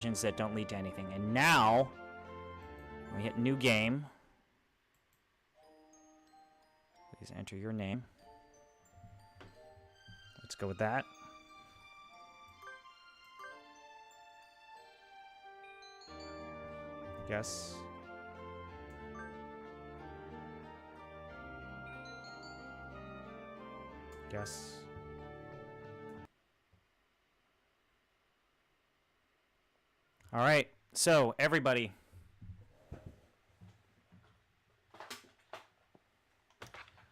that don't lead to anything. And now we hit new game. Please enter your name. Let's go with that. Yes. Yes. All right. So, everybody.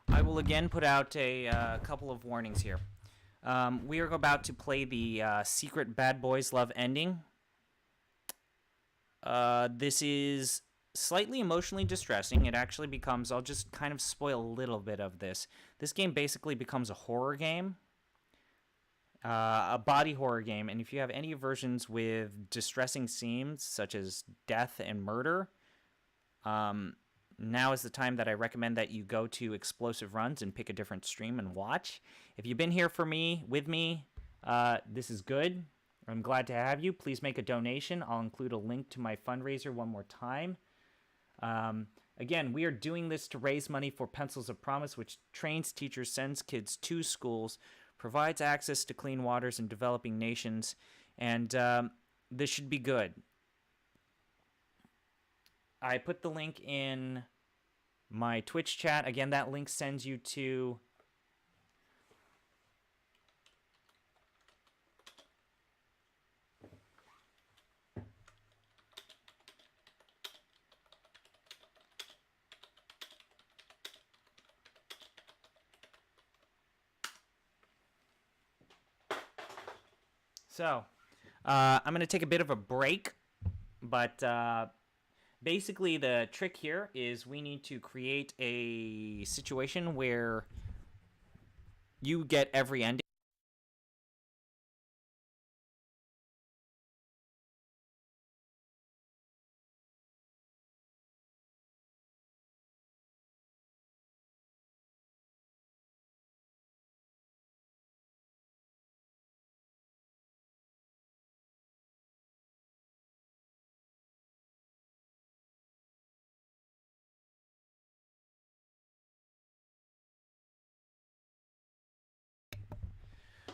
I will again put out a couple of warnings here. We are about to play the Secret Bad Boys Love ending. This is slightly emotionally distressing. It actually becomes, I'll just kind of spoil a little bit of this. This game basically becomes a horror game, a body horror game. And if you have any versions with distressing scenes, such as death and murder, now is the time that I recommend that you go to Explosive Runs and pick a different stream and watch. If you've been here with me, this is good. I'm glad to have you. Please make a donation. I'll include a link to my fundraiser one more time. Again, we are doing this to raise money for Pencils of Promise, which trains teachers, sends kids to schools, provides access to clean waters in developing nations, and this should be good. I put the link in my Twitch chat. Again, that link sends you to I'm going to take a bit of a break, but basically the trick here is we need to create a situation where you get every ending.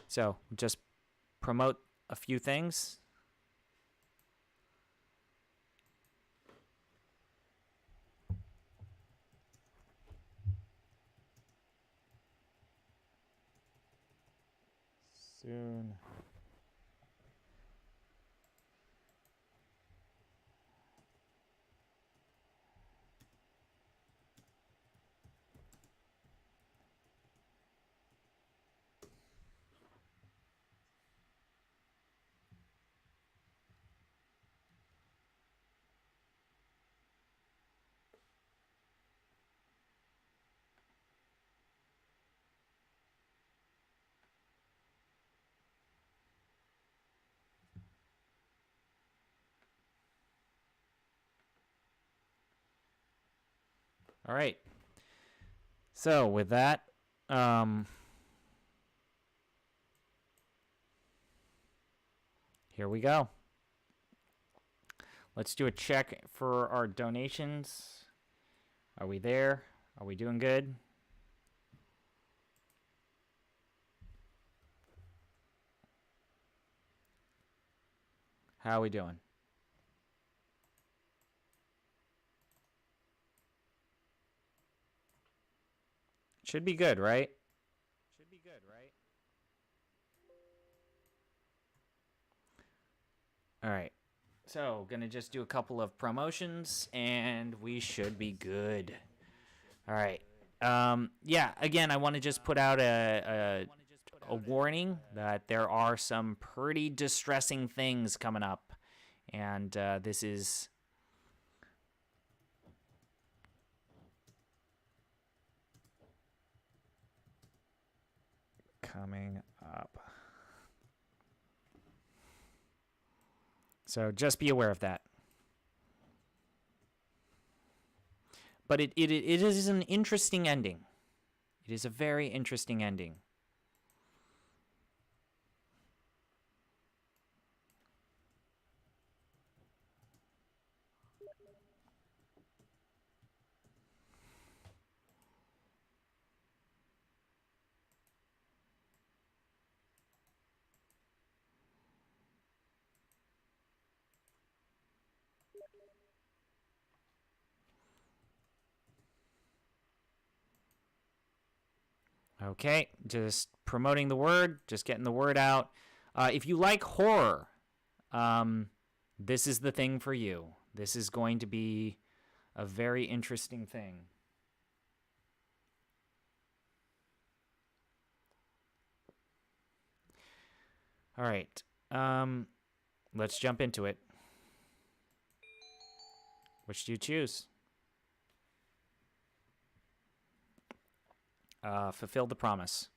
So just promote a few things. Soon. All right. So with that, here we go. Let's do a check for our donations. Are we there? Are we doing good? How are we doing? Should be good, right? Should be good, right? All right. So, gonna just do a couple of promotions, and we should be good. All right. Yeah, again, I want to just put out a warning that there are some pretty distressing things coming up. And this is... coming up. So just be aware of that. But it is an interesting ending. It is a very interesting ending. Okay, just promoting the word, just getting the word out. If you like horror, this is the thing for you. This is going to be a very interesting thing. All right, let's jump into it. Which do you choose? Fulfill the promise.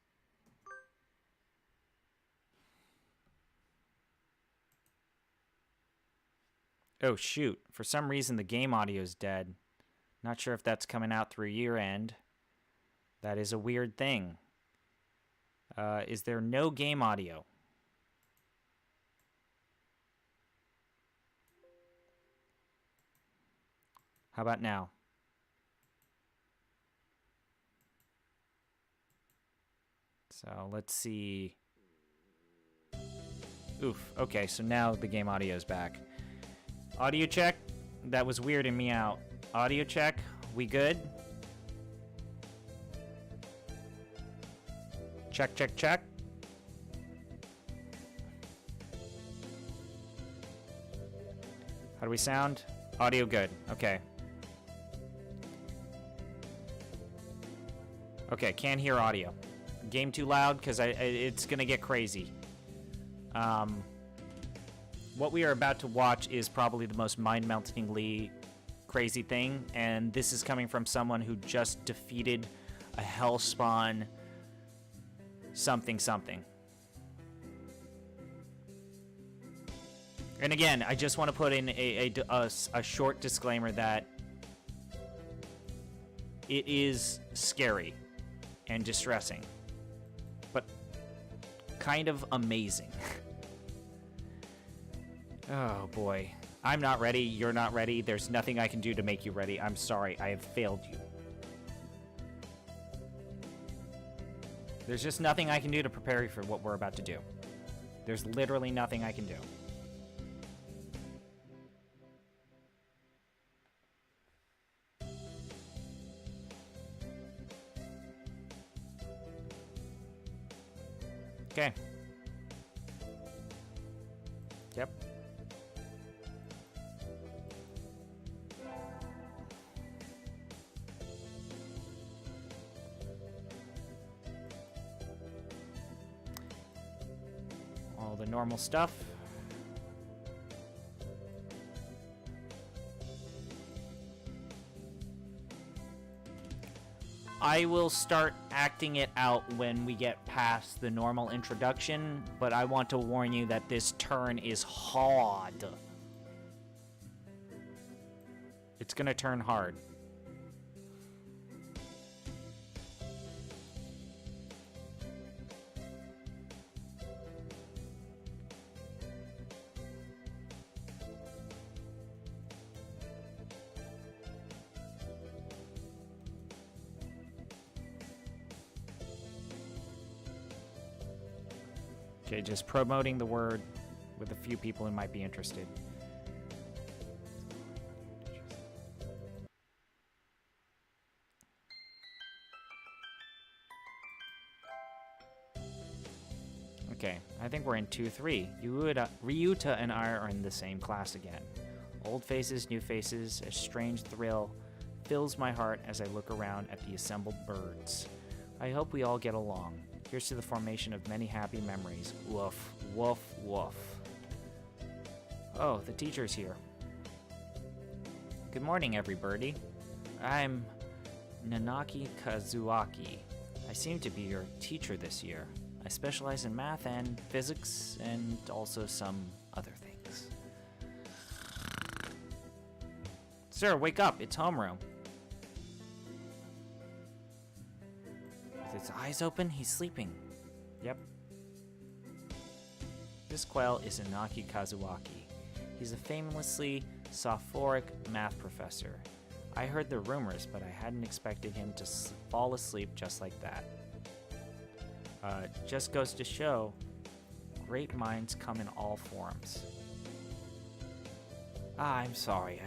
Oh, shoot. For some reason, the game audio is dead. Not sure if that's coming out through year end. That is a weird thing. Is there no game audio? How about now? So let's see. Oof. Okay, so now the game audio is back. Audio check. That was weirding me out. Audio check. We good? Check, check, check. How do we sound? Audio good. Okay. Okay, can't hear audio. Game too loud because it's gonna get crazy. What we are about to watch is probably the most mind-meltingly crazy thing, and this is coming from someone who just defeated a hellspawn something. And again, I just want to put in a short disclaimer that it is scary and distressing, but kind of amazing. Oh boy. I'm not ready, you're not ready, there's nothing I can do to make you ready. I'm sorry, I have failed you. There's just nothing I can do to prepare you for what we're about to do. There's literally nothing I can do. Okay. Yep. All the normal stuff. I will start acting it out when we get past the normal introduction, but I want to warn you that this turn is hard. It's gonna turn hard. Okay, just promoting the word with a few people who might be interested. Okay, I think we're in 2-3. Ryuta and I are in the same class again. Old faces, new faces, a strange thrill fills my heart as I look around at the assembled birds. I hope we all get along. Here's to the formation of many happy memories. Woof, woof, woof. Oh, the teacher's here. Good morning, everybody. I'm Nanaki Kazuaki. I seem to be your teacher this year. I specialize in math and physics and also some other things. Sir, wake up. It's homeroom. With his eyes open, he's sleeping. Yep. This quail is Inaki Kazuaki. He's a famously Soporic math professor. I heard the rumors, but I hadn't expected him to fall asleep just like that. Just goes to show, great minds come in all forms. I'm sorry,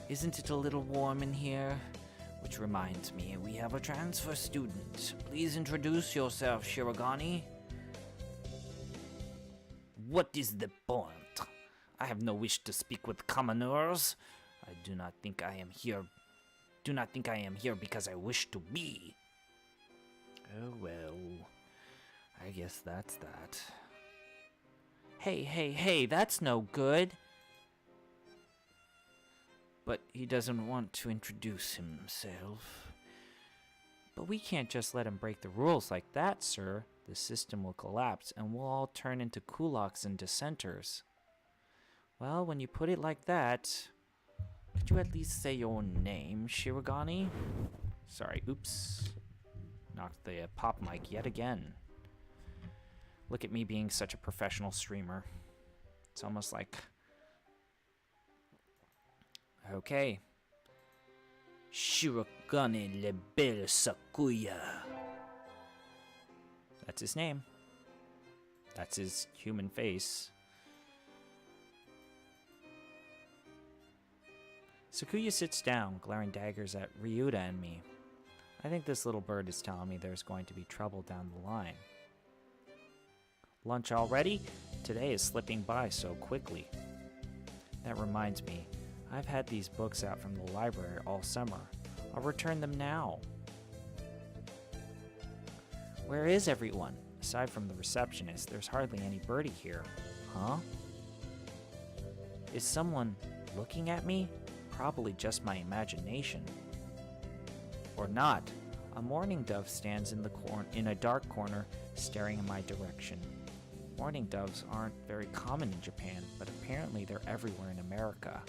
isn't it a little warm in here? Which reminds me, we have a transfer student. Please introduce yourself, Shirogane. What is the point? I have no wish to speak with commoners. I do not think I am here because I wish to be. Oh well, I guess that's that. Hey, that's no good. But he doesn't want to introduce himself. But we can't just let him break the rules like that, sir. The system will collapse and we'll all turn into kulaks and dissenters. Well, when you put it like that, could you at least say your name, Shirogane? Sorry, oops. Knocked the pop mic yet again. Look at me being such a professional streamer. It's almost like... Okay. Shirogane Lebel Sakuya. That's his name. That's his human face. Sakuya sits down, glaring daggers at Ryuta and me. I think this little bird is telling me there's going to be trouble down the line. Lunch already? Today is slipping by so quickly. That reminds me, I've had these books out from the library all summer. I'll return them now. Where is everyone? Aside from the receptionist, there's hardly any birdie here. Huh? Is someone looking at me? Probably just my imagination. Or not. A mourning dove stands in a dark corner, staring in my direction. Mourning doves aren't very common in Japan, but apparently they're everywhere in America.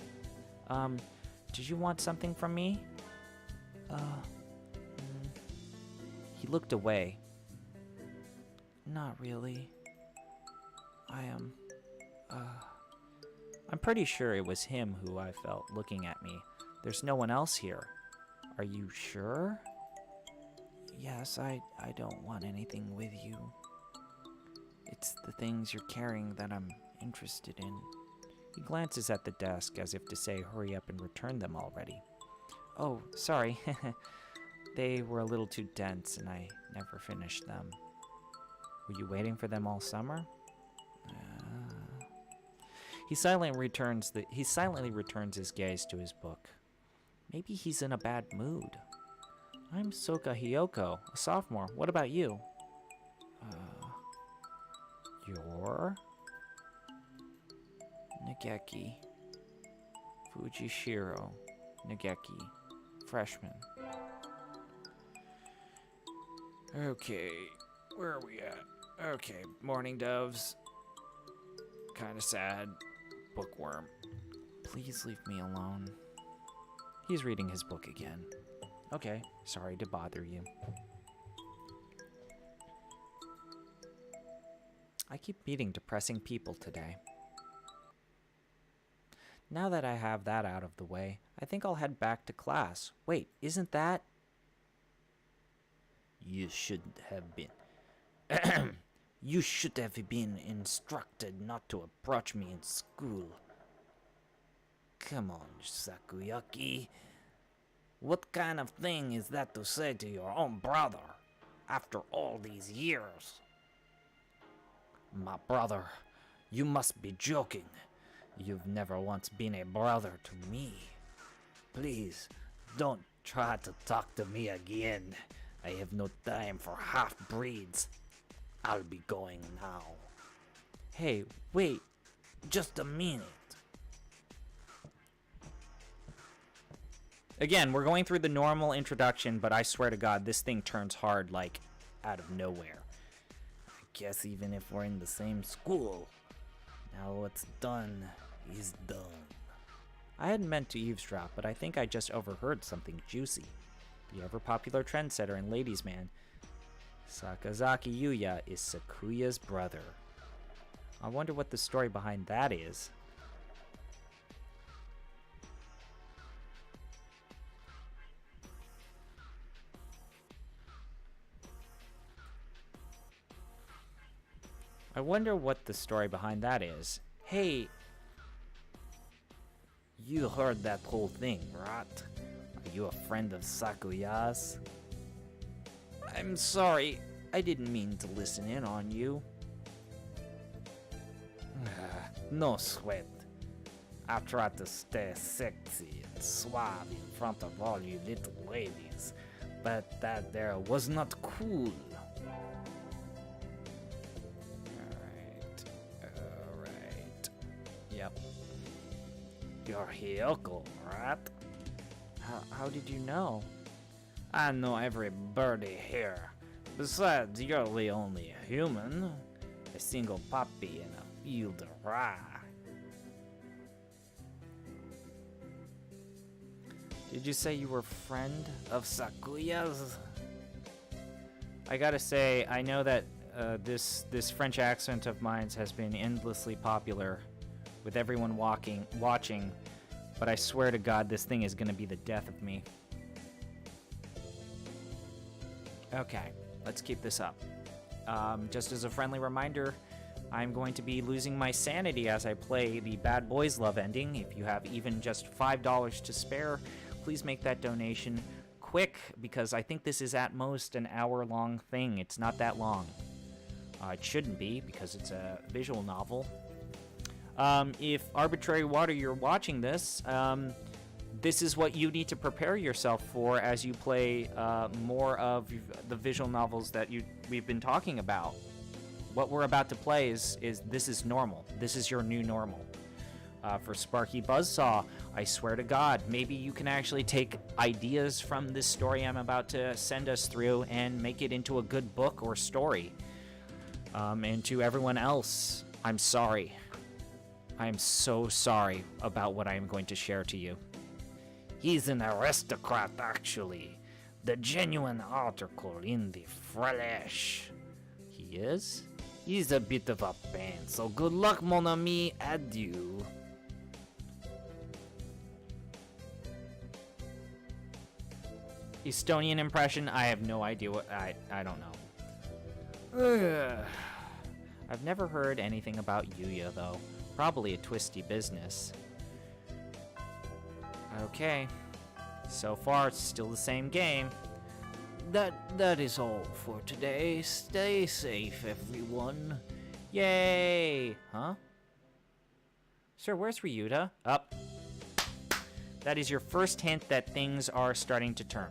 Did you want something from me? He looked away. Not really. I'm pretty sure it was him who I felt looking at me. There's no one else here. Are you sure? Yes, I don't want anything with you. It's the things you're carrying that I'm interested in. He glances at the desk as if to say, hurry up and return them already. Oh, sorry. They were a little too dense and I never finished them. Were you waiting for them all summer? He silently returns his gaze to his book. Maybe he's in a bad mood. I'm Soka Hiyoko, a sophomore. What about you? You're? Nageki. Fujishiro. Nageki. Freshman. Okay, where are we at? Okay, mourning doves. Kinda sad. Bookworm. Please leave me alone. He's reading his book again. Okay, sorry to bother you. I keep meeting depressing people today. Now that I have that out of the way, I think I'll head back to class. Wait, isn't that... You shouldn't have been... You should have been instructed not to approach me in school. Come on, Sakuyaki. What kind of thing is that to say to your own brother after all these years? My brother, you must be joking. You've never once been a brother to me. Please, don't try to talk to me again. I have no time for half-breeds. I'll be going now. Hey, wait, just a minute. Again, we're going through the normal introduction, but I swear to God, this thing turns hard, like, out of nowhere. I guess even if we're in the same school, now what's done is done. I hadn't meant to eavesdrop, but I think I just overheard something juicy. The ever-popular trendsetter and ladies' man, Sakazaki Yuya, is Sakuya's brother. I wonder what the story behind that is. I wonder what the story behind that is. Hey, you heard that whole thing, right? Are you a friend of Sakuya's? I'm sorry, I didn't mean to listen in on you. No sweat. I tried to stay sexy and suave in front of all you little ladies, but that there was not cool. Alright. Yep. You're Hyoko, right? How did you know? I know every birdie here. Besides, you're the only human. A single puppy in a field of rye. Did you say you were friend of Sakuya's? I gotta say, I know that this French accent of mine has been endlessly popular with everyone watching, but I swear to God, this thing is gonna be the death of me. Okay, let's keep this up. Just as a friendly reminder, I'm going to be losing my sanity as I play the Bad Boys Love ending. If you have even just $5 to spare, please make that donation quick, because I think this is at most an hour-long thing. It's not that long. It shouldn't be, because it's a visual novel. If Arbitrary Water, you're watching this, this is what you need to prepare yourself for as you play more of the visual novels that we've been talking about. What we're about to play is this is normal. This is your new normal. For Sparky Buzzsaw, I swear to God, maybe you can actually take ideas from this story I'm about to send us through and make it into a good book or story. And to everyone else, I'm sorry. I am so sorry about what I am going to share to you. He's an aristocrat, actually. The genuine article in the flesh. He is? He's a bit of a pain, so good luck, mon ami, adieu. Estonian impression, I have no idea what, I don't know. I've never heard anything about Yuya, though. Probably a twisty business. Okay. So far, it's still the same game. That is all for today. Stay safe, everyone. Yay! Huh? Sir, where's Ryuta? Up. That is your first hint that things are starting to turn.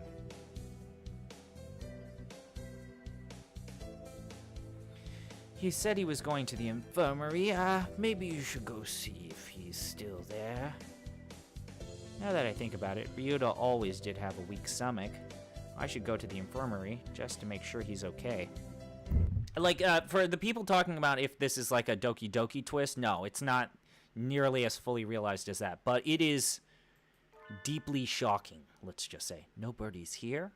He said he was going to the infirmary. Maybe you should go see if he's still there. Now that I think about it, Ryuta always did have a weak stomach. I should go to the infirmary just to make sure he's okay. Like, for the people talking about if this is like a Doki Doki twist, no, it's not nearly as fully realized as that. But it is deeply shocking, let's just say. No birdies here.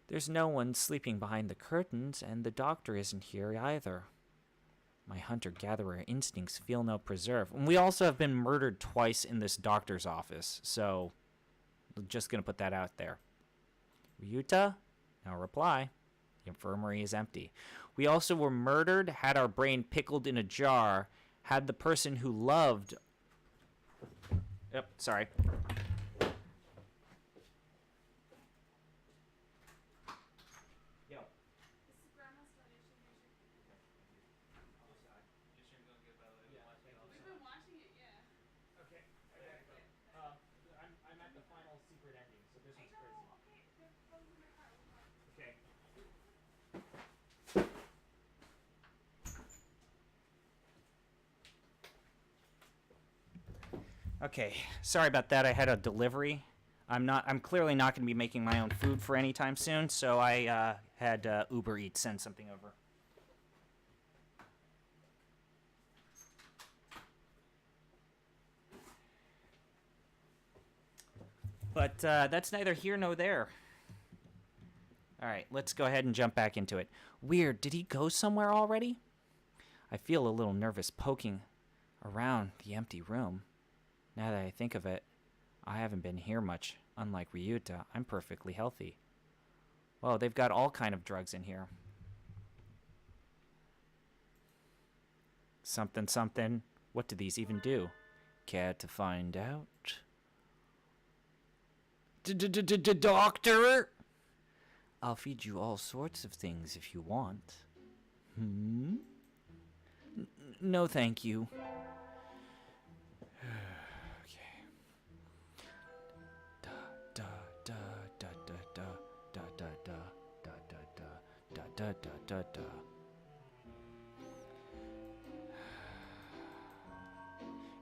There's no one sleeping behind the curtains, and the doctor isn't here either. My hunter-gatherer instincts feel no preserve. And we also have been murdered twice in this doctor's office, so I'm just going to put that out there. Ryuta? No reply. The infirmary is empty. We also were murdered, had our brain pickled in a jar, had the person who loved... Yep, sorry. Okay, sorry about that. I had a delivery. I'm clearly not going to be making my own food for any time soon, so I had Uber Eats send something over. But that's neither here nor there. All right, let's go ahead and jump back into it. Weird, did he go somewhere already? I feel a little nervous poking around the empty room. Now that I think of it, I haven't been here much. Unlike Ryuta, I'm perfectly healthy. Whoa, they've got all kind of drugs in here. Something, something. What do these even do? Care to find out? Doctor? I'll feed you all sorts of things if you want. No, thank you. Okay. Da da da da da da da da da da da da da da da.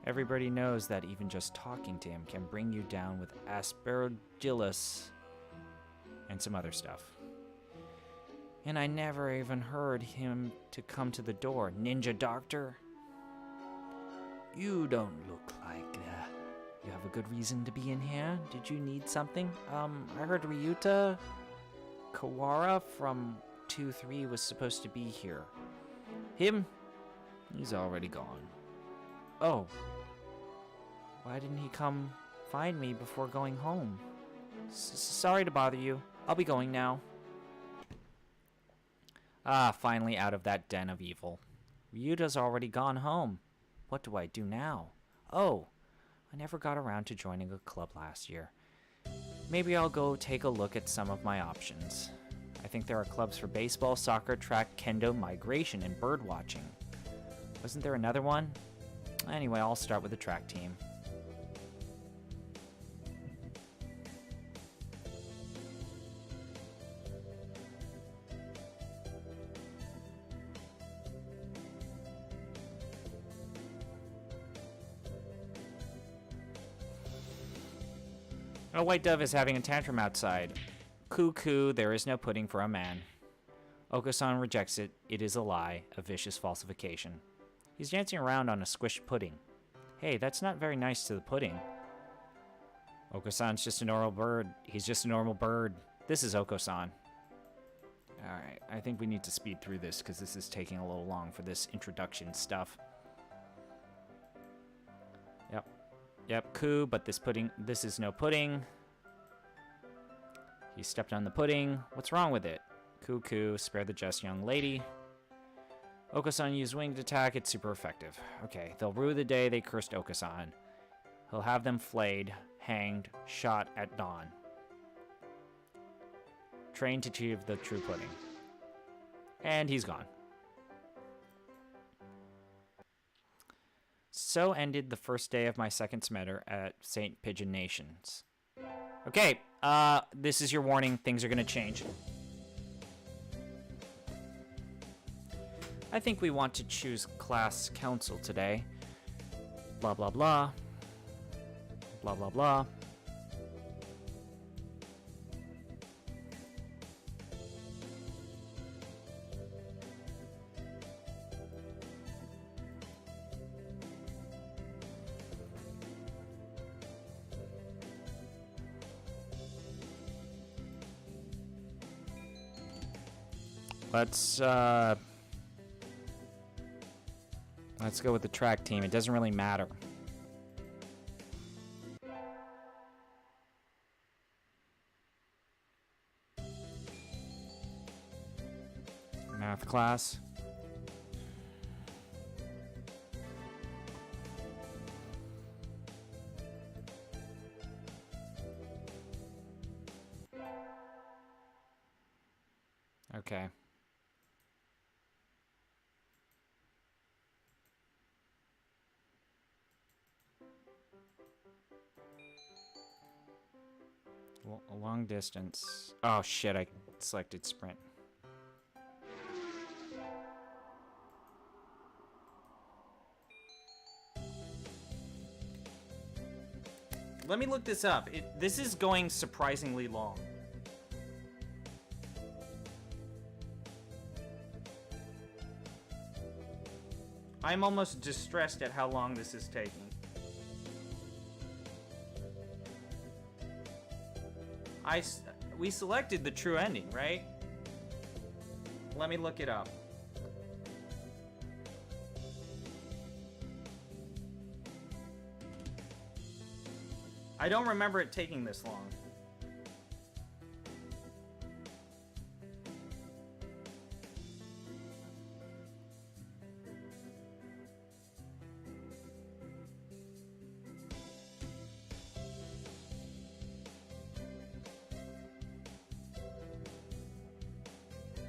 Everybody knows that even just talking to him can bring you down with aspergillus and some other stuff. And I never even heard him to come to the door. Ninja Doctor? You don't look like you have a good reason to be in here. Did you need something? I heard Ryuta Kawara from 2-3 was supposed to be here. Him? He's already gone. Oh. Why didn't he come find me before going home? Sorry to bother you. I'll be going now. Ah, finally out of that den of evil. Ryuta's already gone home. What do I do now? Oh, I never got around to joining a club last year. Maybe I'll go take a look at some of my options. I think there are clubs for baseball, soccer, track, kendo, migration, and bird watching. Wasn't there another one? Anyway, I'll start with the track team. A white dove is having a tantrum outside. Cuckoo, there is no pudding for a man. Oko-san rejects it. It is a lie, a vicious falsification. He's dancing around on a squished pudding. Hey, that's not very nice to the pudding. Oko-san's just a normal bird. He's just a normal bird. This is Oko-san. Alright, I think we need to speed through this because this is taking a little long for this introduction stuff. Yep, coo, but this is no pudding. He stepped on the pudding. What's wrong with it? Coo, spare the just young lady. Oko-san used winged attack. It's super effective. Okay, they'll rue the day they cursed Oko-san. He'll have them flayed, hanged, shot at dawn. Trained to achieve the true pudding. And he's gone. So ended the first day of my second semester at St. Pigeon Nations. Okay, this is your warning. Things are going to change. I think we want to choose class council today. Blah, blah, blah. Blah, blah, blah. Let's go with the track team. It doesn't really matter. Math class. Okay. A long distance. Oh shit, I selected sprint. Let me look this up. This is going surprisingly long. I'm almost distressed at how long this is taking. We selected the true ending, right? Let me look it up. I don't remember it taking this long.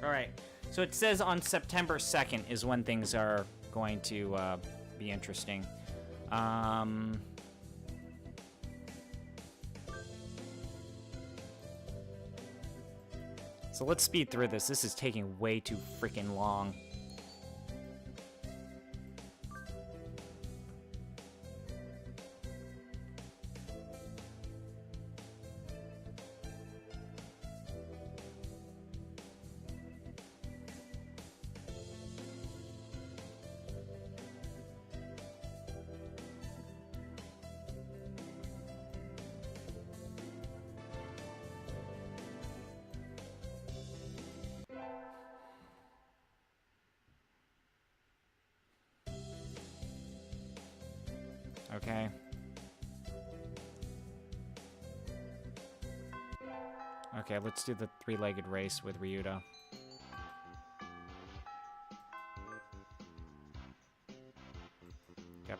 Alright, so it says on September 2nd is when things are going to be interesting. So let's speed through this. This is taking way too freaking long. Okay. Okay, let's do the three-legged race with Ryuta. Yep.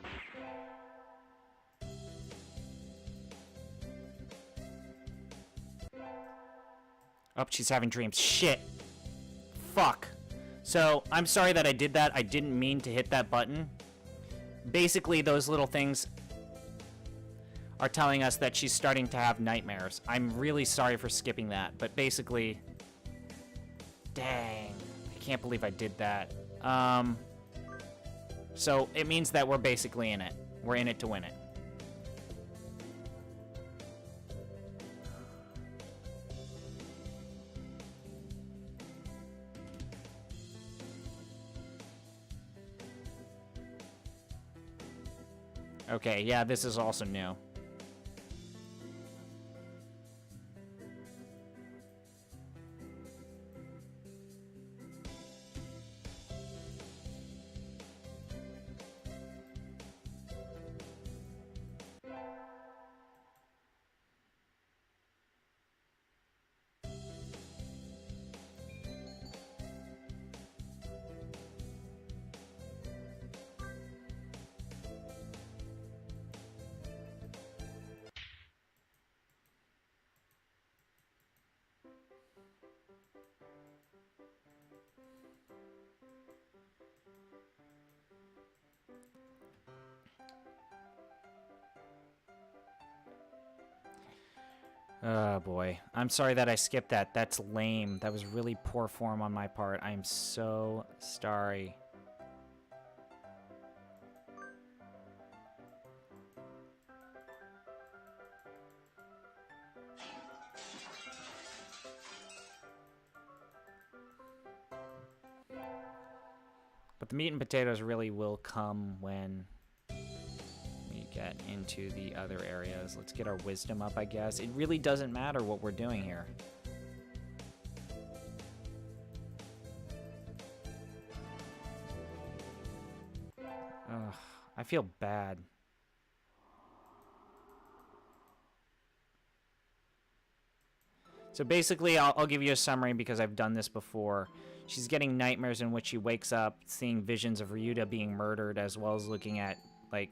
Oh, she's having dreams. Shit. Fuck. So, I'm sorry that I did that. I didn't mean to hit that button. Basically, those little things are telling us that she's starting to have nightmares. I'm really sorry for skipping that, but basically... Dang. I can't believe I did that. So, it means that we're basically in it. We're in it to win it. Okay, yeah, this is also new. Oh, boy. I'm sorry that I skipped that. That's lame. That was really poor form on my part. I'm so sorry. But the meat and potatoes really will come when we get into the other areas. Let's get our wisdom up, I guess. It really doesn't matter what we're doing here. Ugh, I feel bad. So basically, I'll give you a summary because I've done this before. She's getting nightmares in which she wakes up seeing visions of Ryuta being murdered, as well as looking at, like,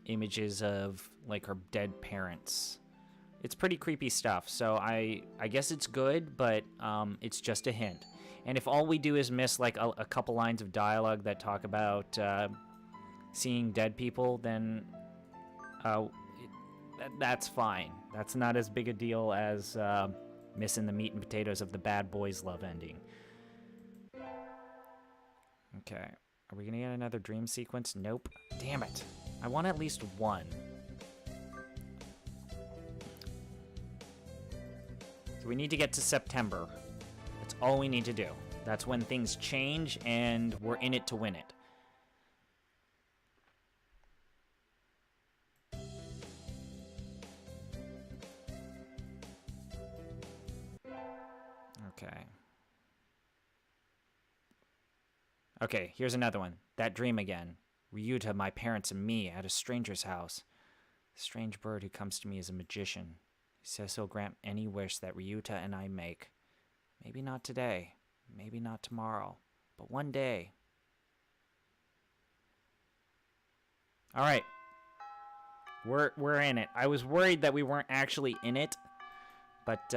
images of, like, her dead parents. It's pretty creepy stuff, so I guess it's good, but it's just a hint. And if all we do is miss, like, a couple lines of dialogue that talk about seeing dead people, then that's fine. That's not as big a deal as missing the meat and potatoes of the bad boys' love ending. Okay. Are we gonna get another dream sequence? Nope. Damn it. I want at least one. So we need to get to September. That's all we need to do. That's when things change and we're in it to win it. Okay. Okay, here's another one. That dream again. Ryuta, my parents, and me at a stranger's house. The strange bird who comes to me is a magician. He says he'll grant any wish that Ryuta and I make. Maybe not today, maybe not tomorrow, but one day. All right. We're in it. I was worried that we weren't actually in it, But,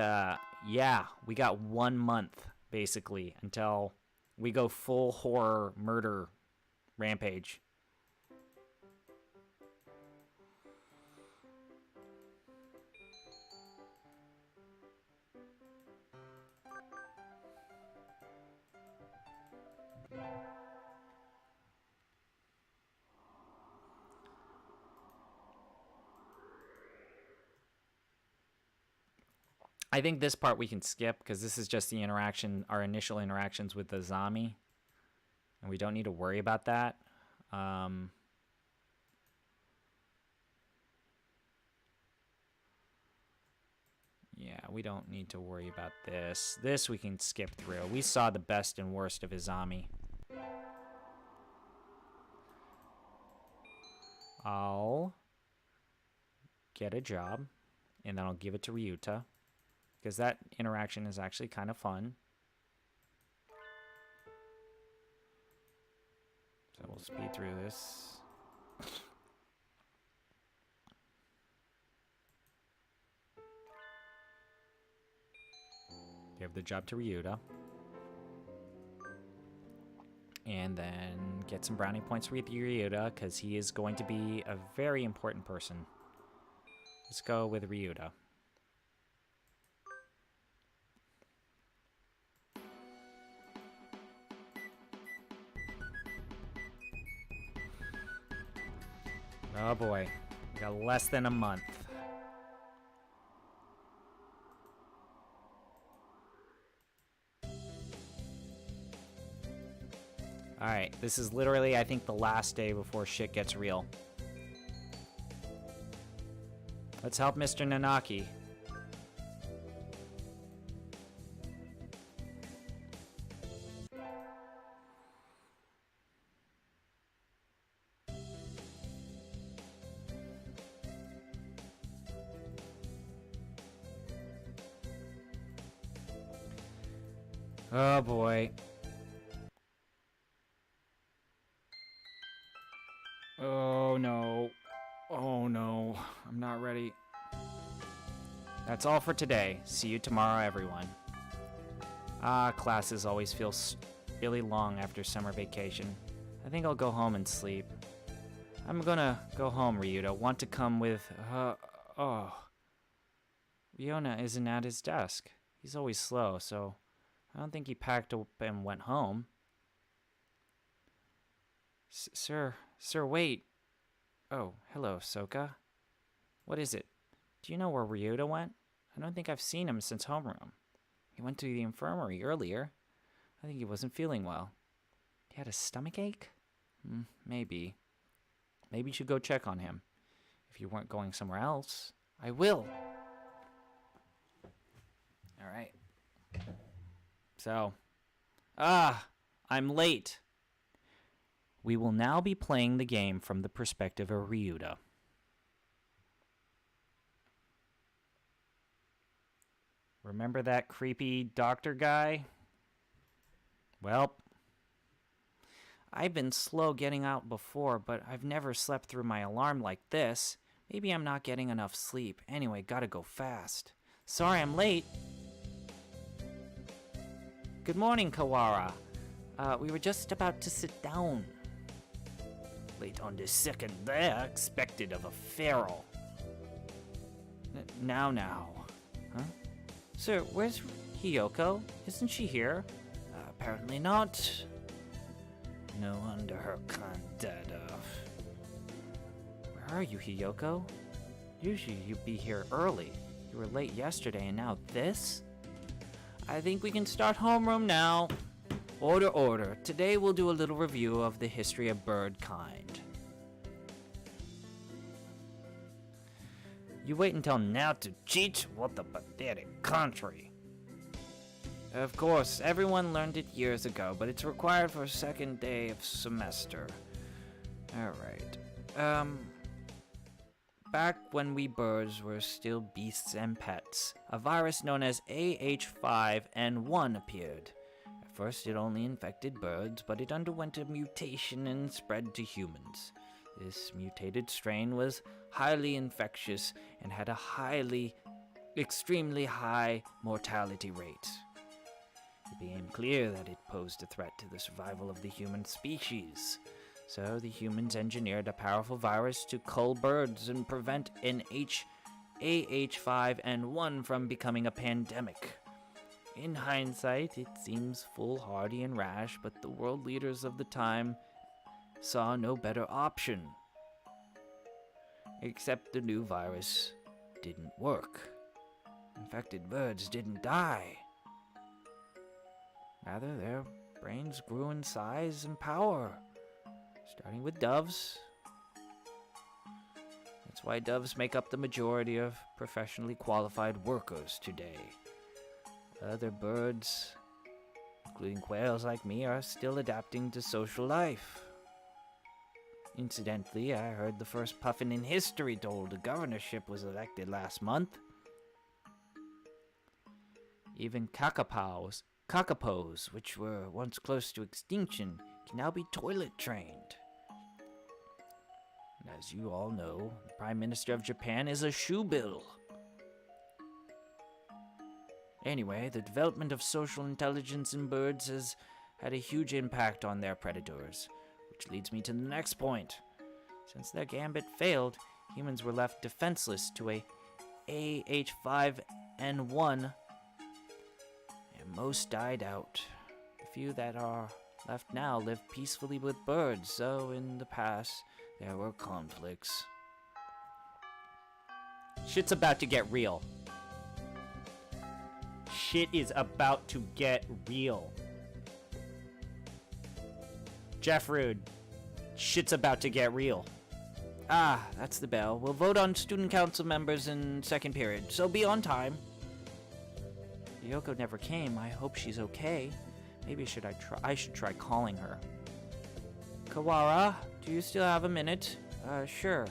yeah, we got 1 month, basically, until we go full horror murder rampage. I think this part we can skip because this is just the interaction, our initial interactions with the zombie. And we don't need to worry about that. Yeah, we don't need to worry about this. This we can skip through. We saw the best and worst of his zombie. I'll get a job, and then I'll give it to Ryuta. Because that interaction is actually kind of fun. So we'll speed through this. Give the job to Ryuta. And then get some brownie points with Ryuta, because he is going to be a very important person. Let's go with Ryuta. Oh boy, we got less than a month. Alright, this is literally, I think, the last day before shit gets real. Let's help Mr. Nanaki. Oh boy. Oh no. Oh no. I'm not ready. That's all for today. See you tomorrow, everyone. Classes always feel really long after summer vacation. I think I'll go home and sleep. I'm gonna go home, Ryuta. Want to come with... Oh. Ryona isn't at his desk. He's always slow, so... I don't think he packed up and went home. Sir, wait. Oh, hello, Soka. What is it? Do you know where Ryuta went? I don't think I've seen him since homeroom. He went to the infirmary earlier. I think he wasn't feeling well. He had a stomachache? Maybe. Maybe you should go check on him. If you weren't going somewhere else, I will. All right. So, I'm late. We will now be playing the game from the perspective of Ryuta. Remember that creepy doctor guy? Well, I've been slow getting out before, but I've never slept through my alarm like this. Maybe I'm not getting enough sleep. Anyway, gotta go fast. Sorry I'm late. Good morning, Kawara. We were just about to sit down. Late on the second there, expected of a feral. Now. Huh? Sir, where's Hiyoko? Isn't she here? Apparently not. No wonder her kind dead off. Where are you, Hiyoko? Usually you'd be here early. You were late yesterday and now this? I think we can start homeroom now. Order. Today we'll do a little review of the history of bird kind. You wait until now to cheat? What the pathetic country. Of course, everyone learned it years ago, but it's required for a second day of semester. Alright. Back when we birds were still beasts and pets, a virus known as AH5N1 appeared. At first it only infected birds, but it underwent a mutation and spread to humans. This mutated strain was highly infectious and had a highly extremely high mortality rate. It became clear that it posed a threat to the survival of the human species. So the humans engineered a powerful virus to cull birds and prevent AH5N1 from becoming a pandemic. In hindsight, it seems foolhardy and rash, but the world leaders of the time saw no better option. Except the new virus didn't work. Infected birds didn't die. Rather, their brains grew in size and power, starting with doves. That's why doves make up the majority of professionally qualified workers today. Other birds, including quails like me, are still adapting to social life. Incidentally, I heard the first puffin in history told a governorship was elected last month. Even kakapos, which were once close to extinction, can now be toilet trained. And as you all know, the Prime Minister of Japan is a shoebill. Anyway, the development of social intelligence in birds has had a huge impact on their predators, which leads me to the next point. Since their gambit failed, humans were left defenseless to a AH5N1, and most died out. The few that are left now live peacefully with birds, so in the past there were conflicts. Shit's about to get real. Shit is about to get real. Jeff Rude, shit's about to get real. Ah, that's the bell. We'll vote on student council members in second period, so be on time. Yoko never came. I hope she's okay. Maybe I should try calling her. Kawara, do you still have a minute? Sure.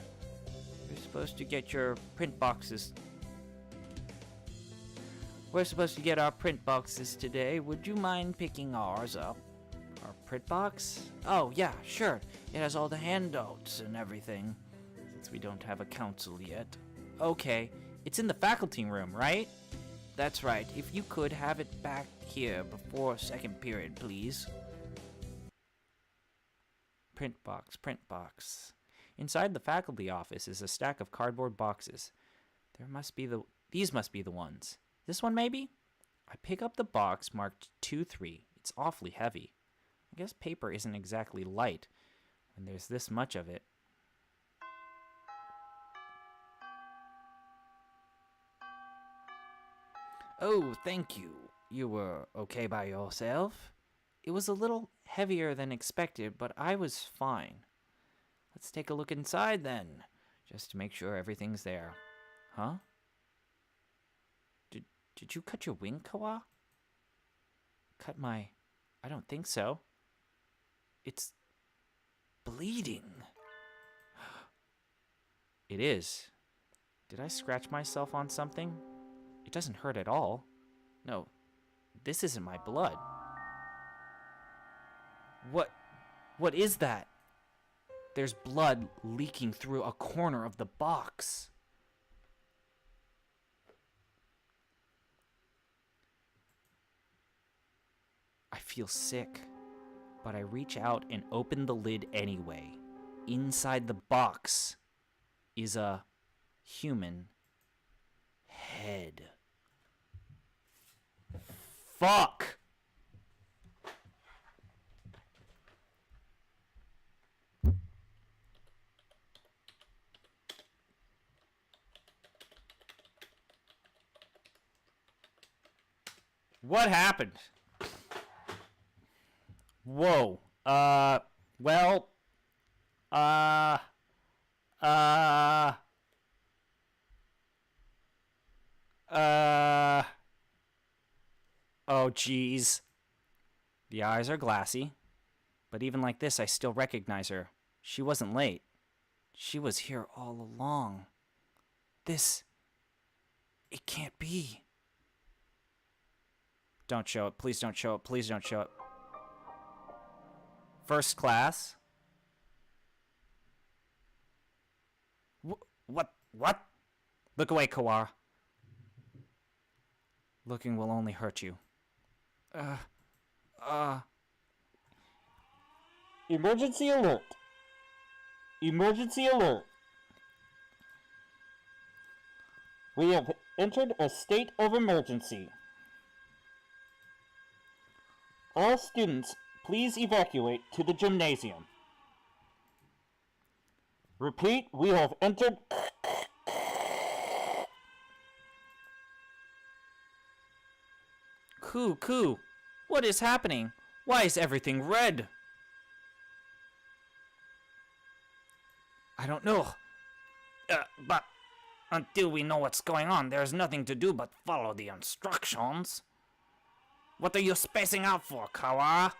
You're supposed to get your print boxes. We're supposed to get our print boxes today. Would you mind picking ours up? Our print box? Oh, yeah, sure. It has all the handouts and everything. Since we don't have a council yet. Okay. It's in the faculty room, right? That's right. If you could have it back here before second period, please. Print box, print box. Inside the faculty office is a stack of cardboard boxes. These must be the ones. This one, maybe? I pick up the box marked 2-3. It's awfully heavy. I guess paper isn't exactly light when there's this much of it. Oh, thank you. You were okay by yourself? It was a little heavier than expected, but I was fine. Let's take a look inside then, just to make sure everything's there. Huh? Did you cut your wing, Kawa? I don't think so. It's bleeding. It is. Did I scratch myself on something? It doesn't hurt at all. No, this isn't my blood. What is that? There's blood leaking through a corner of the box. I feel sick, but I reach out and open the lid anyway. Inside the box is a human head. Fuck! What happened? Whoa. Well, oh, geez. The eyes are glassy, but even like this, I still recognize her. She wasn't late. She was here all along. It can't be. Don't show it. Please don't show it. Please don't show it. First class. What? Look away, Kawara. Looking will only hurt you. Emergency alert. Emergency alert. We have entered a state of emergency. All students, please evacuate to the gymnasium. Repeat, we have entered... Coo, what is happening? Why is everything red? I don't know. But until we know what's going on, there's nothing to do but follow the instructions. What are you spacing out for, Kawa?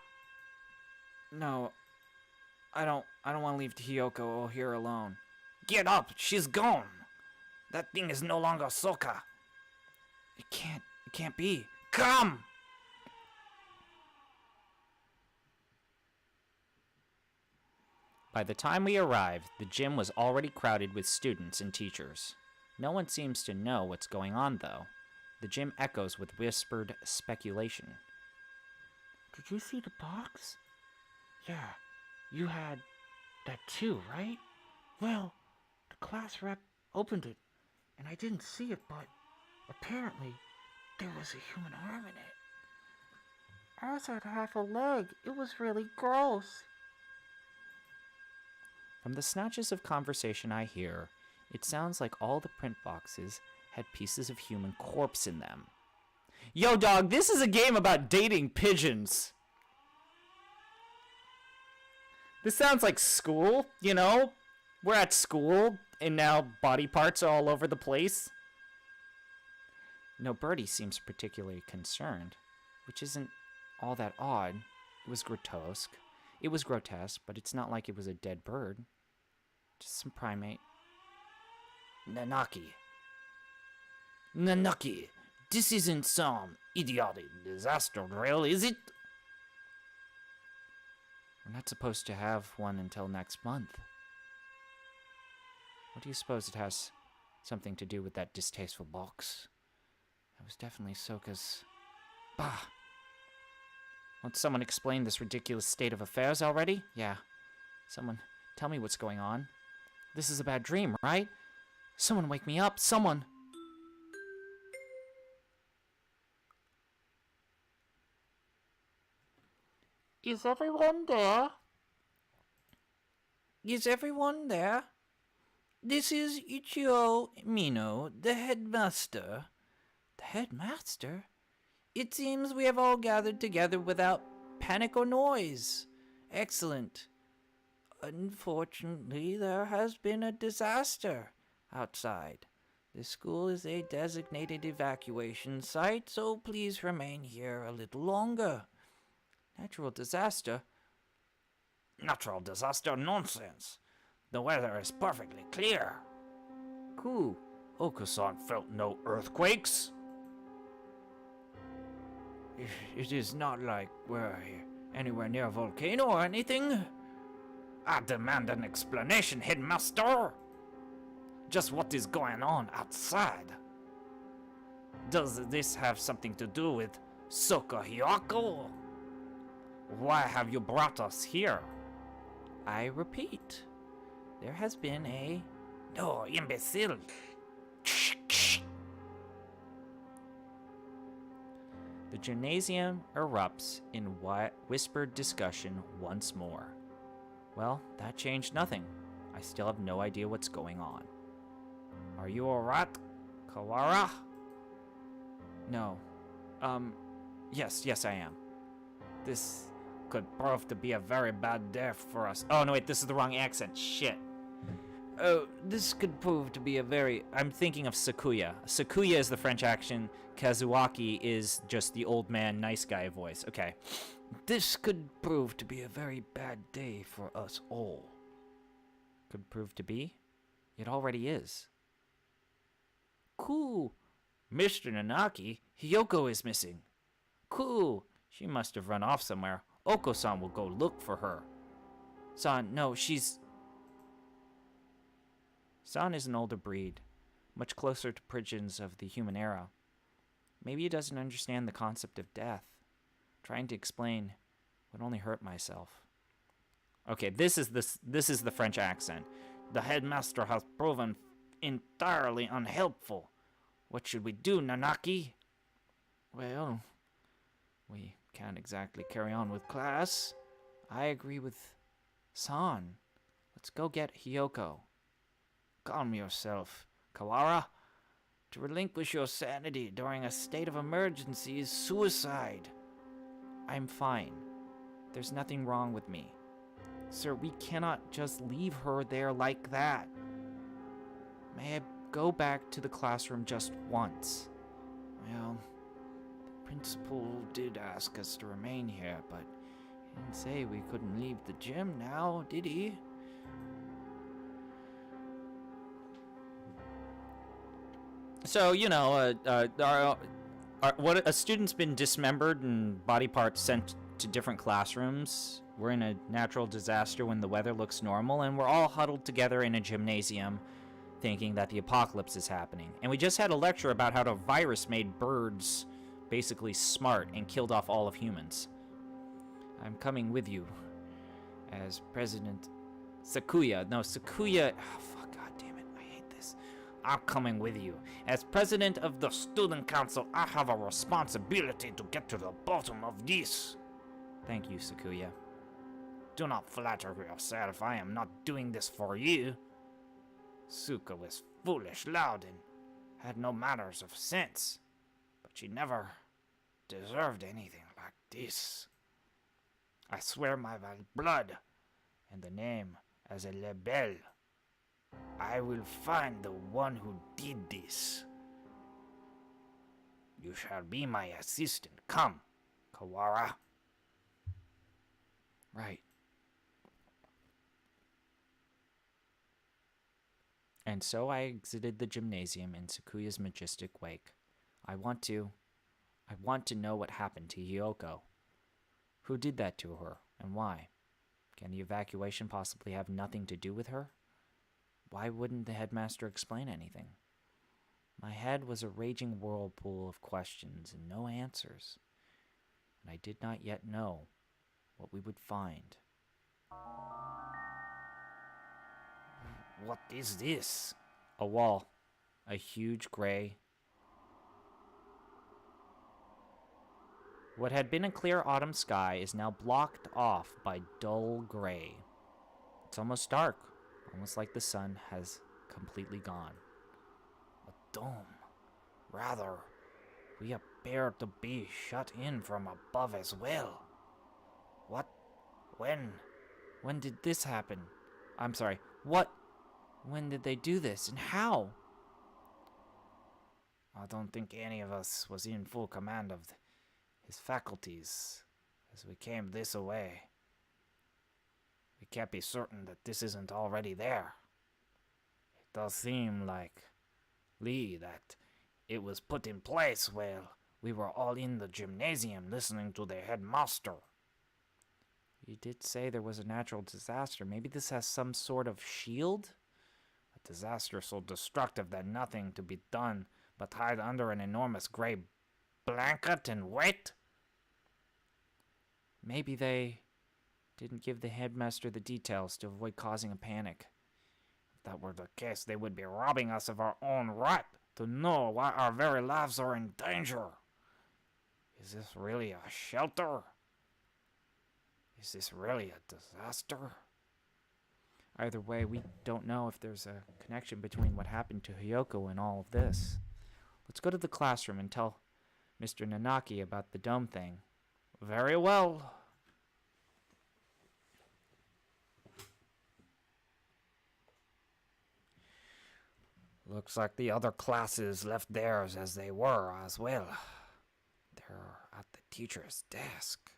No, I don't want to leave Hiyoko here alone. Get up, she's gone. That thing is no longer Soka. It can't be. Come! By the time we arrived, the gym was already crowded with students and teachers. No one seems to know what's going on, though. The gym echoes with whispered speculation. Did you see the box? Yeah, you had that too, right? Well, the class rep opened it, and I didn't see it, but apparently there was a human arm in it. I also had half a leg. It was really gross. From the snatches of conversation I hear, it sounds like all the print boxes had pieces of human corpse in them. Yo, dog, this is a game about dating pigeons. This sounds like school, you know? We're at school, and now body parts are all over the place. No, Birdie seems particularly concerned, which isn't all that odd. It was grotesque, but it's not like it was a dead bird. Just some primate. Nanaki, this isn't some idiotic disaster drill, is it? We're not supposed to have one until next month. What do you suppose it has something to do with that distasteful box? That was definitely Soka's... Bah! Won't someone explain this ridiculous state of affairs already? Yeah. Someone, tell me what's going on. This is a bad dream, right? Someone wake me up, someone! Is everyone there? Is everyone there? This is Ichio Mino, the headmaster. The headmaster? It seems we have all gathered together without panic or noise. Excellent. Unfortunately, there has been a disaster outside. The school is a designated evacuation site, so please remain here a little longer. Natural disaster? Natural disaster nonsense. The weather is perfectly clear. Cool. Okusan felt no earthquakes. It is not like we're anywhere near a volcano or anything. I demand an explanation, headmaster. Just what is going on outside? Does this have something to do with Soka Hyoko? Why have you brought us here? I repeat, there has been a... No, imbecile. The gymnasium erupts in whispered discussion once more. Well, that changed nothing. I still have no idea what's going on. Are you alright, Kawara? No. Yes, I am. This could prove to be a very bad day for us. Oh, no, wait, this is the wrong accent. Shit. Oh, this could prove to be a very... I'm thinking of Sakuya. Sakuya is the French accent. Kazuaki is just the old man, nice guy voice. Okay. This could prove to be a very bad day for us all. Could prove to be? It already is. Cool. Mr. Nanaki, Hiyoko is missing. Cool. She must have run off somewhere. Oko-san will go look for her. San, no, she's... San is an older breed, much closer to pigeons of the human era. Maybe he doesn't understand the concept of death. Trying to explain would only hurt myself. Okay, this is the French accent. The headmaster has proven entirely unhelpful. What should we do, Nanaki? Well, we can't exactly carry on with class. I agree with San. Let's go get Hiyoko. Calm yourself, Kawara. To relinquish your sanity during a state of emergency is suicide. I'm fine. There's nothing wrong with me. Sir, we cannot just leave her there like that. May I go back to the classroom just once? Well, the principal did ask us to remain here, but he didn't say we couldn't leave the gym now, did he? So, a student's been dismembered and body parts sent to different classrooms. We're in a natural disaster when the weather looks normal, and we're all huddled together in a gymnasium thinking that the apocalypse is happening. And we just had a lecture about how the virus made birds basically smart and killed off all of humans. I'm coming with you as President Sakuya. No, Sakuya... Oh, fuck, God damn it. I hate this. I'm coming with you. As president of the student council, I have a responsibility to get to the bottom of this. Thank you, Sakuya. Do not flatter yourself. I am not doing this for you. Suka was foolish, loud, and had no manners of sense. But she never deserved anything like this. I swear my blood and the name as a lebel. I will find the one who did this. You shall be my assistant. Come, Kawara. Right. And so I exited the gymnasium in Sakuya's majestic wake. I want to know what happened to Hiyoko. Who did that to her, and why? Can the evacuation possibly have nothing to do with her? Why wouldn't the headmaster explain anything? My head was a raging whirlpool of questions and no answers, and I did not yet know what we would find. What is this? A wall. A huge gray. What had been a clear autumn sky is now blocked off by dull gray. It's almost dark, almost like the sun has completely gone. A dome. Rather, we appear to be shut in from above as well. What? When? When did this happen? I'm sorry, what? When did they do this, and how? I don't think any of us was in full command of his faculties as we came this way. We can't be certain that this isn't already there. It does seem like, Lee, that it was put in place while we were all in the gymnasium listening to the headmaster. You did say there was a natural disaster. Maybe this has some sort of shield? A disaster so destructive that nothing to be done but hide under an enormous gray blanket and wait? Maybe they didn't give the headmaster the details to avoid causing a panic. If that were the case, they would be robbing us of our own right to know why our very lives are in danger. Is this really a shelter? Is this really a disaster? Either way, we don't know if there's a connection between what happened to Hiyoko and all of this. Let's go to the classroom and tell Mr. Nanaki about the dome thing. Very well. Looks like the other classes left theirs as they were as well. They're at the teacher's desk.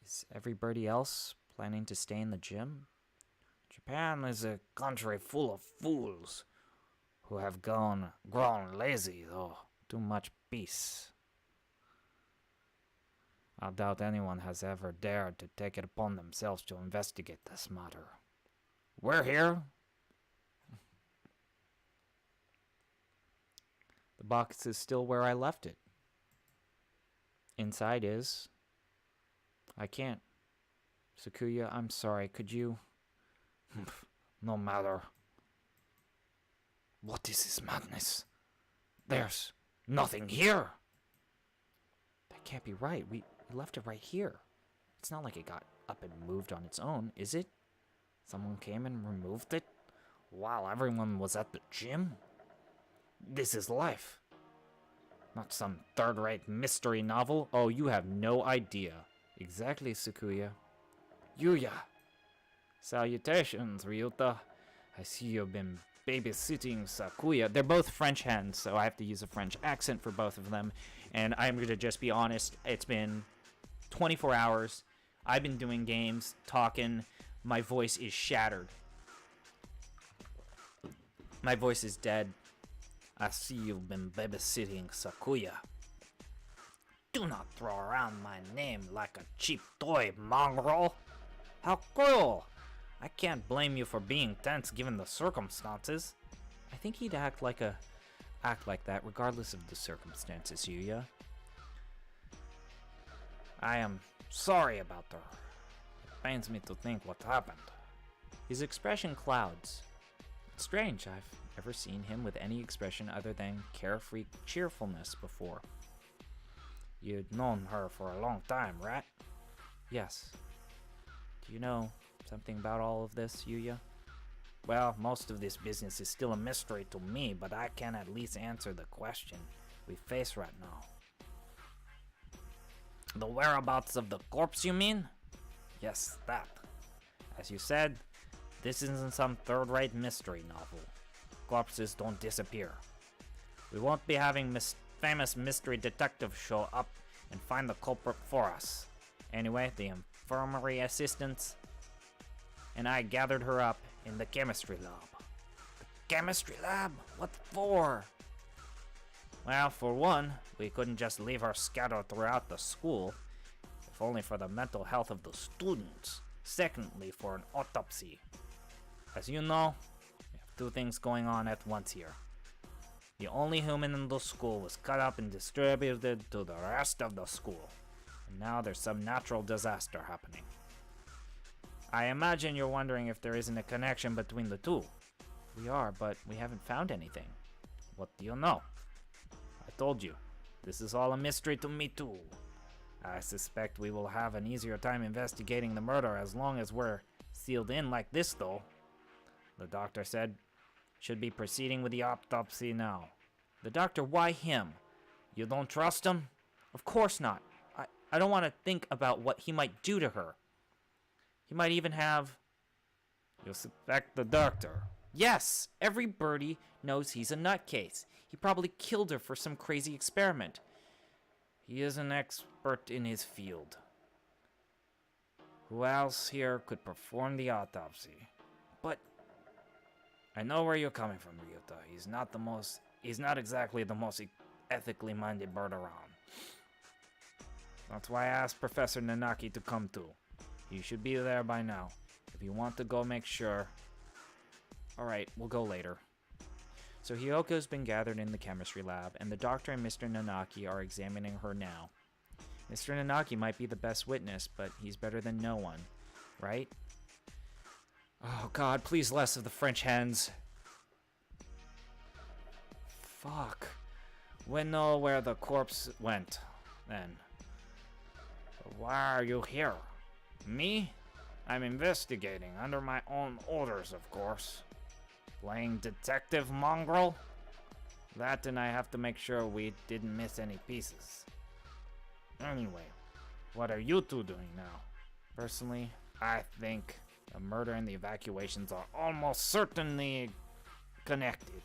Is everybody else planning to stay in the gym? Japan is a country full of fools who have grown lazy, though. Too much peace. I doubt anyone has ever dared to take it upon themselves to investigate this matter. We're here. The box is still where I left it. inside is. I can't. Sakuya, I'm sorry. Could you? No matter. What is this madness? There's nothing here. That can't be right. We left it right here. It's not like it got up and moved on its own, is it? Someone came and removed it while everyone was at the gym? This is life. Not some third-rate mystery novel. Oh, you have no idea. Exactly, Sakuya. Yuya. Salutations, Ryuta. I see you've been babysitting Sakuya. They're both French hens, so I have to use a French accent for both of them. And I'm going to just be honest, it's been 24 hours. I've been doing games, talking. My voice is shattered. My voice is dead. I see you've been babysitting Sakuya. Do not throw around my name like a cheap toy, mongrel. How cruel! I can't blame you for being tense given the circumstances. I think he'd act like that regardless of the circumstances, Yuya. I am sorry about her. It pains me to think what happened. His expression clouds. It's strange, I've never seen him with any expression other than carefree cheerfulness before. You'd known her for a long time, right? Yes. Do you know something about all of this, Yuya? Well, most of this business is still a mystery to me, but I can at least answer the question we face right now. The whereabouts of the corpse, you mean? Yes, that. As you said, this isn't some third-rate mystery novel. Corpses don't disappear. We won't be having famous mystery detective show up and find the culprit for us. Anyway, the infirmary assistants and I gathered her up in the chemistry lab. The chemistry lab? What for? Well, for one, we couldn't just leave her scattered throughout the school, if only for the mental health of the students. Secondly, for an autopsy. As you know, we have two things going on at once here. The only human in the school was cut up and distributed to the rest of the school. And now there's some natural disaster happening. I imagine you're wondering if there isn't a connection between the two. We are, but we haven't found anything. What do you know? I told you, this is all a mystery to me too. I suspect we will have an easier time investigating the murder as long as we're sealed in like this though. The doctor said, should be proceeding with the autopsy now. The doctor, why him? You don't trust him? Of course not. I don't want to think about what he might do to her. He might even have... You suspect the doctor? Yes! Every birdie knows he's a nutcase. He probably killed her for some crazy experiment. He is an expert in his field. Who else here could perform the autopsy? But... I know where you're coming from, Ryuta. He's not exactly the most ethically minded bird around. That's why I asked Professor Nanaki to come too. He should be there by now. If you want to go make sure. Alright, we'll go later. So Hyoko's been gathered in the chemistry lab, and the doctor and Mr. Nanaki are examining her now. Mr. Nanaki might be the best witness, but he's better than no one, right? Oh god, please less of the French hens. Fuck. We know where the corpse went, then. But why are you here? Me? I'm investigating, under my own orders, of course. Playing detective, mongrel? That and I have to make sure we didn't miss any pieces. Anyway, what are you two doing now? Personally, I think the murder and the evacuations are almost certainly connected.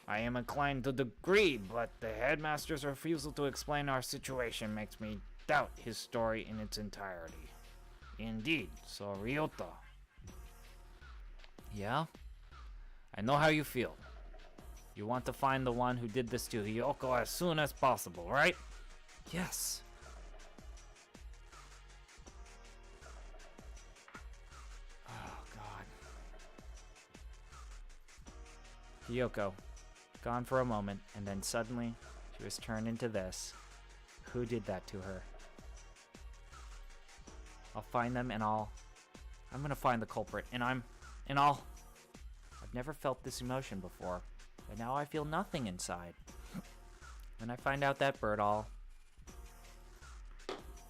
I am inclined to agree, but the headmaster's refusal to explain our situation makes me doubt his story in its entirety. Indeed, so Ryota. Yeah? I know how you feel. You want to find the one who did this to Hyoko as soon as possible, right? Yes. Oh, God. Hyoko, gone for a moment, and then suddenly she was turned into this. Who did that to her? I'll find them and I'm gonna find the culprit I've never felt this emotion before, but now I feel nothing inside. When I find out that bird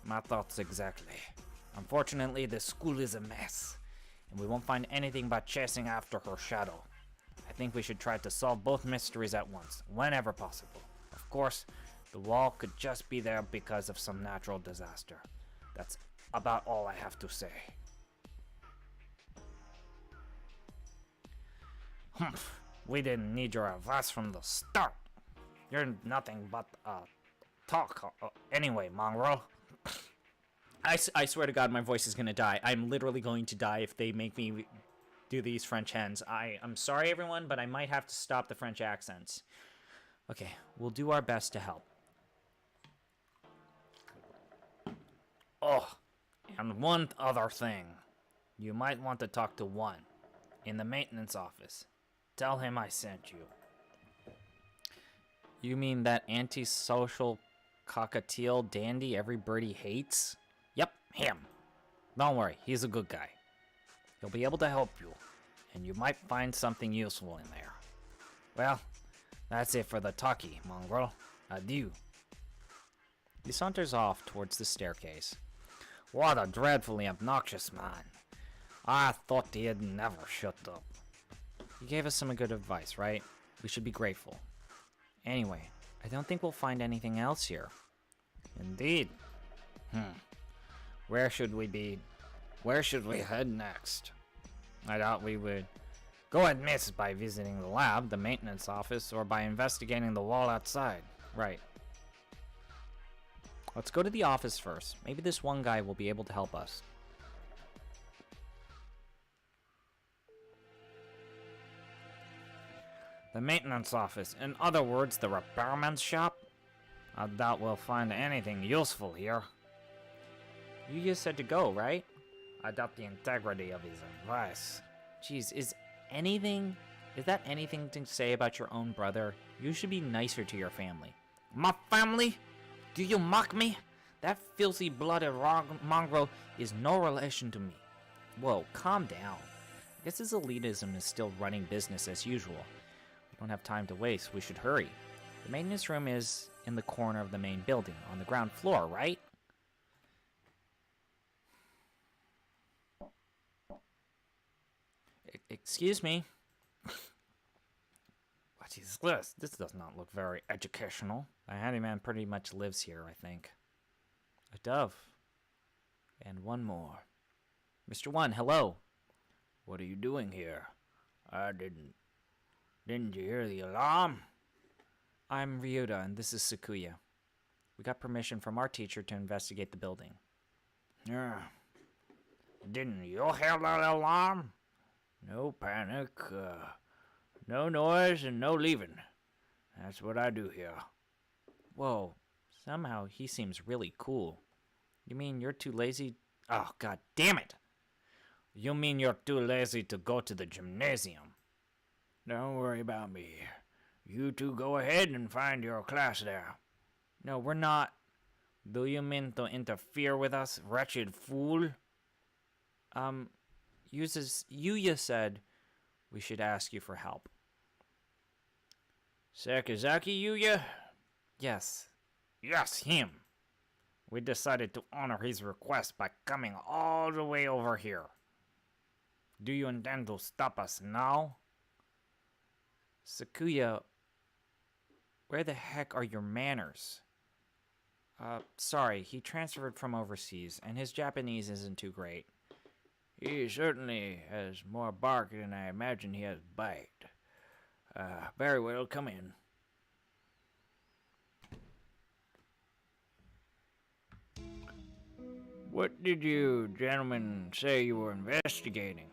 my thoughts exactly. Unfortunately, this school is a mess, and we won't find anything but chasing after her shadow. I think we should try to solve both mysteries at once, whenever possible. Of course, the wall could just be there because of some natural disaster. That's about all I have to say. Humph, we didn't need your advice from the start. You're nothing but talk. Anyway, Mongrel. I swear to God, my voice is gonna die. I'm literally going to die if they make me do these French hens. I'm sorry, everyone, but I might have to stop the French accents. Okay, we'll do our best to help. Oh, and one other thing. You might want to talk to one in the maintenance office. Tell him I sent you. You mean that antisocial cockatiel dandy every birdie hates? Yep, him. Don't worry, he's a good guy. He'll be able to help you, and you might find something useful in there. Well, that's it for the talkie, Mongrel. Adieu. He saunters off towards the staircase. What a dreadfully obnoxious man. I thought he'd never shut up. He gave us some good advice, right? We should be grateful. Anyway, I don't think we'll find anything else here. Indeed. Where should we head next? I thought we would go and miss by visiting the lab, the maintenance office, or by investigating the wall outside. Right. Let's go to the office first. Maybe this one guy will be able to help us. The maintenance office. In other words, the repairman's shop? I doubt we'll find anything useful here. You just said to go, right? I doubt the integrity of his advice. Jeez, is that anything to say about your own brother? You should be nicer to your family. My family? Do you mock me? That filthy blooded mongrel is no relation to me. Whoa, calm down. I guess his elitism is still running business as usual. We don't have time to waste, we should hurry. The maintenance room is in the corner of the main building, on the ground floor, right? Excuse me. What is this? This does not look very educational. The handyman pretty much lives here, I think. A dove. And one more. Mr. One, hello. What are you doing here? I didn't. Didn't you hear the alarm? I'm Ryuta, and this is Sakuya. We got permission from our teacher to investigate the building. Yeah. Didn't you hear that alarm? No panic, no noise, and no leaving. That's what I do here. Whoa, somehow he seems really cool. You mean you're too lazy? Oh, god damn it! You mean you're too lazy to go to the gymnasium? Don't worry about me. You two go ahead and find your class there. No, we're not. Do you mean to interfere with us, wretched fool? Yuya said we should ask you for help. Sakazaki Yuya? Yes. Yes, him. We decided to honor his request by coming all the way over here. Do you intend to stop us now? Sakuya, where the heck are your manners? Sorry, he transferred from overseas, and his Japanese isn't too great. He certainly has more bark than I imagine he has bite. Very well, come in. What did you gentlemen say you were investigating?